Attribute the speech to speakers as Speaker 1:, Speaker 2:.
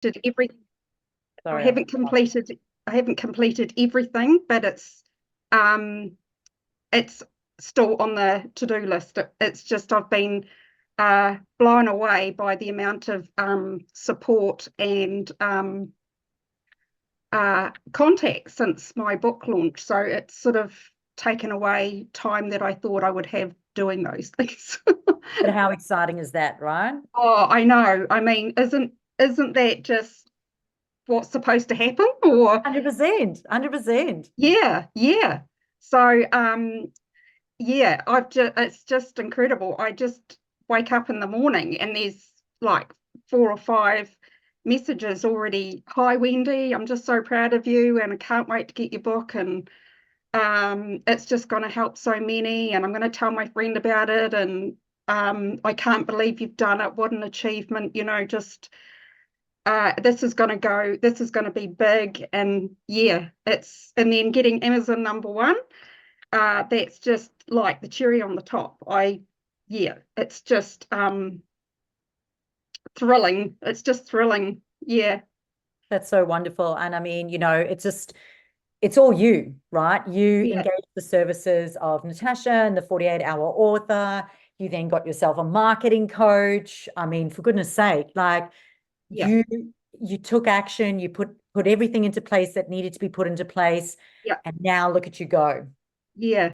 Speaker 1: did every I
Speaker 2: Sorry.
Speaker 1: haven't completed I haven't completed everything, but um it's still on the to-do list. It's just I've been blown away by the amount of support and contact since my book launch. So it's sort of taken away time that I thought I would have doing those things.
Speaker 2: But how exciting is that, right?
Speaker 1: Oh, I know. I mean, isn't that just what's supposed to happen? Or
Speaker 2: 100%, 100%.
Speaker 1: yeah, yeah. So yeah, I've just it's just incredible. I just wake up in the morning and there's like 4 or 5 messages already. Hi Wendy, I'm just so proud of you and I can't wait to get your book, and it's just going to help so many, and I'm going to tell my friend about it, and I can't believe you've done it. What an achievement, just this is going to be big. And yeah, and then getting Amazon #1, that's just like the cherry on the top. Yeah, it's just thrilling. It's just thrilling. Yeah,
Speaker 2: That's so wonderful. And I mean, it's all you, right? You
Speaker 1: yeah,
Speaker 2: engage the services of Natasha and the 48-hour author. You then got yourself a marketing coach. I mean, for goodness sake, like
Speaker 1: yeah,
Speaker 2: you you took action, you put everything into place that needed to be put into place,
Speaker 1: yeah,
Speaker 2: and now look at you go.
Speaker 1: yeah.